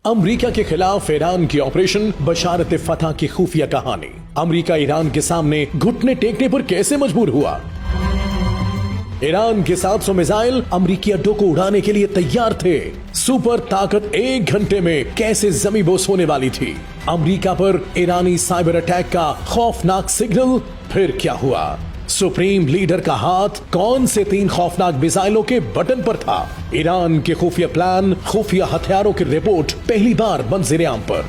America के खिलाफ Iran की ऑपरेशन बशारत फतह की खुफिया कहानी। अमेरिका ईरान के सामने घुटने टेकने पर कैसे मजबूर हुआ। ईरान के 700 मिसाइल अमेरिकी अड्डों को उड़ाने के लिए तैयार थे। सुपर ताकत 1 घंटे में कैसे जमीबोस होने वाली थी। अमेरिका पर ईरानी साइबर अटैक का खौफनाक सिग्नल। फिर क्या हुआ। सुप्रीम लीडर का हाथ कौन से 3 खौफनाक मिसाइलों के बटन पर था। ईरान के खुफिया प्लान, खुफिया हथियारों की रिपोर्ट पहली बार मंजर-ए-आम पर।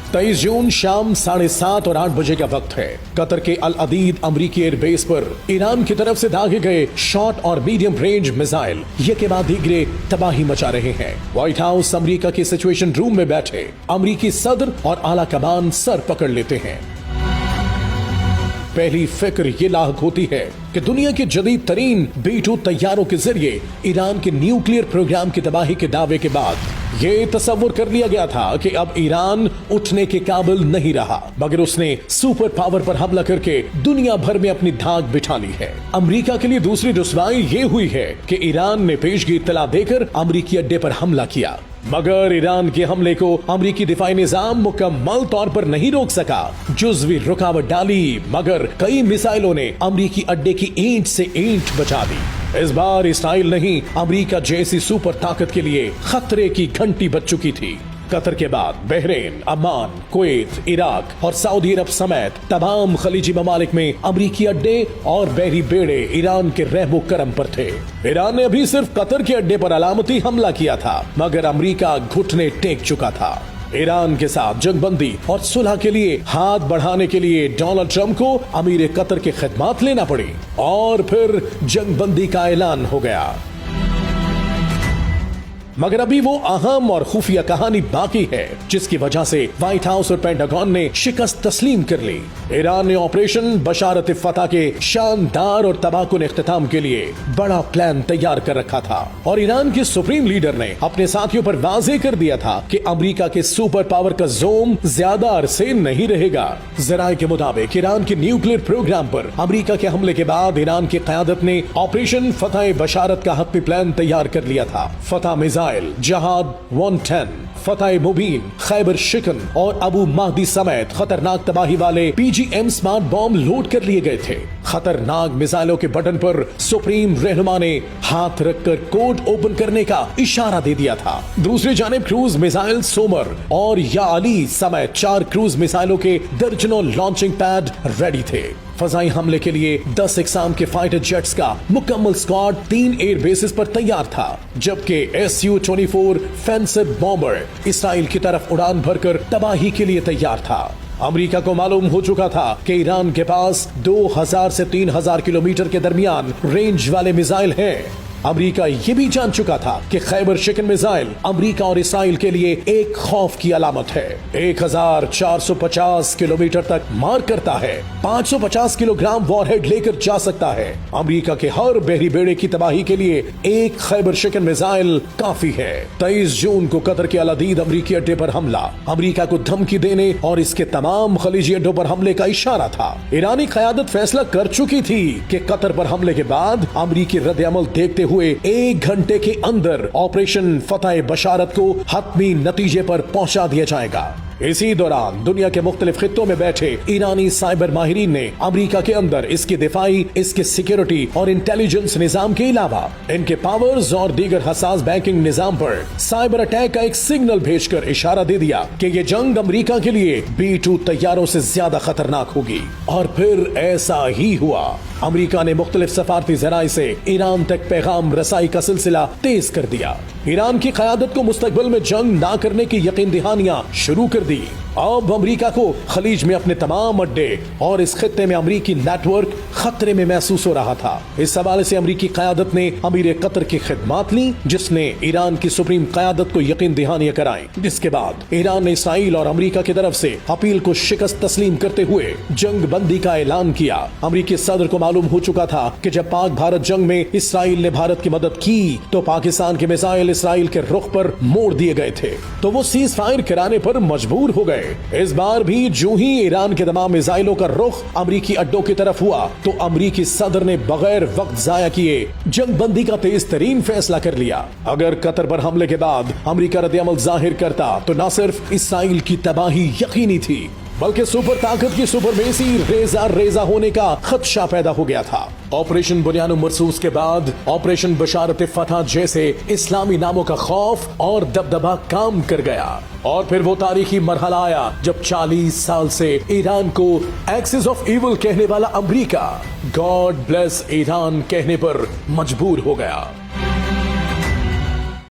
23 जून शाम 7:30 और 8 बजे का वक्त है। कतर के अल अदीद अमरीकी एयरबेस पर ईरान की तरफ से दागे गए शॉर्ट और मीडियम रेंज मिसाइल ये के बाद गिरे तबाही मचा रहे हैं। व्हाइट हाउस अमरीका के सिचुएशन रूम में बैठे अमरीकी सदर और आला कमान सर पकड़ लेते हैं। पहली फिक्र ये लाहक होती है कि दुनिया के जदीद तरीन B-2 तैयारों के जरिए ईरान के न्यूक्लियर प्रोग्राम की तबाही के दावे के बाद ये तस्वुर कर लिया गया था कि अब ईरान उठने के काबिल नहीं रहा, मगर उसने सुपर पावर पर हमला करके दुनिया भर में अपनी धाक बिठा ली है। अमेरिका के लिए दूसरी रुस्वाई ये हुई है कि ईरान ने पेशगी इत्तला देकर अमेरिकी अड्डे पर हमला किया, मगर ईरान के हमले को अमेरिकी दिफाई निजाम मुकम्मल तौर पर नहीं रोक सका। जुज़वी रुकावट डाली, मगर कई मिसाइलों ने अमेरिकी अड्डे की ईंट से ईंट बचा दी। इस बार इसराइल नहीं, अमेरिका जैसी सुपर ताकत के लिए खतरे की घंटी बज चुकी थी। कतर के बाद बहरीन, अमान, कुवैत, इराक और सऊदी अरब समेत तमाम खलीजी ममालिक में अमरीकी अड्डे और बहरी बेड़े ईरान के रहमो करम पर थे। ईरान ने अभी सिर्फ कतर के अड्डे पर अलामती हमला किया था, मगर अमरीका घुटने टेक चुका था। ईरान के साथ जंगबंदी और सुलह के लिए हाथ बढ़ाने के लिए डोनाल्ड ट्रंप को अमीर कतर के खिदमात लेना पड़ी और फिर जंगबंदी का ऐलान हो गया। मगर अभी वो अहम और खुफिया कहानी बाकी है जिसकी वजह से व्हाइट हाउस और पेंटागन ने शिकस्त तस्लीम कर ली। ईरान ने ऑपरेशन बशारत फतह के शानदार और तबाहकुन इख्तिताम के लिए बड़ा प्लान तैयार कर रखा था और ईरान के सुप्रीम लीडर ने अपने साथियों पर वाज़ेह कर दिया था कि अमेरिका के सुपर पावर का जोम ज्यादा अरसे नहीं रहेगा। जराये के मुताबिक ईरान के न्यूक्लियर प्रोग्राम पर अमेरिका के हमले के बाद ईरान की क़यादत ने ऑपरेशन फतह बशारत का हत्मी प्लान तैयार कर लिया था। फतह मिसाइल, जहाद 110, फतह मुबीन, खैबर शिकन और अबू महदी समेत खतरनाक तबाही वाले PGM स्मार्ट बॉम्ब लोड कर लिए गए थे। खतरनाक मिसाइलों के बटन पर सुप्रीम रहनुमा ने हाथ रखकर कोड ओपन करने का इशारा दे दिया था। दूसरी जानिब क्रूज मिसाइल सोमर और या अली समेत 4 क्रूज मिसाइलों के दर्जनों लॉन्चिंग पैड रेडी थे। फजाई हमले के लिए 10 इकसाम के फाइटर जेट्स का मुकम्मल स्क्वाड 3 एयर बेसिस पर तैयार था, जबकि Su-24 फेंसिव बॉम्बर इसराइल की तरफ उड़ान भरकर तबाही के लिए तैयार था। अमेरिका को मालूम हो चुका था कि ईरान के पास 2000 से 3000 किलोमीटर के दरमियान रेंज वाले मिसाइल हैं। अमेरिका ये भी जान चुका था कि खैबर शिकन मिसाइल अमेरिका और इसराइल के लिए एक खौफ की अलामत है। 1450 किलोमीटर तक मार करता है, 550 किलोग्राम वॉरहेड लेकर जा सकता है। अमेरिका के हर बहरी बेड़े की तबाही के लिए एक खैबर शिकन मिसाइल काफी है। 23 जून को कतर के अल अदीद अमरीकी अड्डे पर हमला अमेरिका को धमकी देने और इसके तमाम खलीजी अड्डों पर हमले का इशारा था। ईरानी क़यादत फैसला कर चुकी थी कि कतर पर हमले के बाद अमरीकी रद्द-ए-अमल देखते हुए 1 घंटे के अंदर ऑपरेशन फतह बशारत को हतमी नतीजे पर पहुंचा दिया जाएगा। इसी दौरान दुनिया के मुख्तलिफ खित्तों में बैठे ईरानी साइबर माहिरीन ने अमेरिका के अंदर इसके दिफाई, इसके सिक्योरिटी और इंटेलिजेंस निजाम के अलावा इनके पावर्स और दीगर हसास बैंकिंग निजाम पर साइबर अटैक का एक सिग्नल भेजकर इशारा दे दिया कि ये जंग अमेरिका के लिए B-2 तैयारों से ज्यादा खतरनाक होगी। और फिर ऐसा ही हुआ। अमेरिका ने मुख्तलिफ सफारती जराए से ईरान तक पैगाम रसाई का सिलसिला तेज कर दिया। ईरान की क़यादत को मुस्तकबिल में जंग ना करने की यकीन दहानियां शुरू कर दी। अब अमेरिका को खलीज में अपने तमाम अड्डे और इस खित्ते में अमेरिकी नेटवर्क खतरे में महसूस हो रहा था। इस हवाले से अमेरिकी क़यादत ने अमीर कतर की खिदमात ली, जिसने ईरान की सुप्रीम क़यादत को यकीन दहानियां कराई। जिसके बाद ईरान ने इसराइल और अमेरिका की तरफ से अपील को शिकस्त तस्लीम करते हुए जंग बंदी का ऐलान किया। अमेरिकी सदर को मालूम हो चुका था कि जब पाक भारत जंग में इसराइल ने भारत की मदद की तो पाकिस्तान के मिसाइल इसराइल के रुख पर मोड़ दिए गए थे, तो वो सीज फायर कराने पर मजबूर हो गए। गए। इस बार भी जो ही ईरान के तमाम मिसाइलों का रुख अमरीकी अड्डों की तरफ हुआ तो अमरीकी सदर ने बगैर वक्त जाया किए जंगबंदी का तेज तरीन फैसला कर लिया। अगर कतर पर हमले के बाद अमरीका रद्द-ए-अमल जाहिर करता तो न सिर्फ इसराइल की तबाही यकीनी थी बल्कि सुपर ताकत की सुपरमेसी रेजा रेजा होने का खदशा पैदा हो गया था। ऑपरेशन बुनियान मरसूस के बाद ऑपरेशन बशारत फतह जैसे इस्लामी नामों का खौफ और दबदबा काम कर गया और फिर वो तारीखी मरहला आया जब 40 साल से ईरान को एक्सिस ऑफ इविल कहने वाला अमरीका गॉड ब्लेस ईरान कहने पर मजबूर हो गया।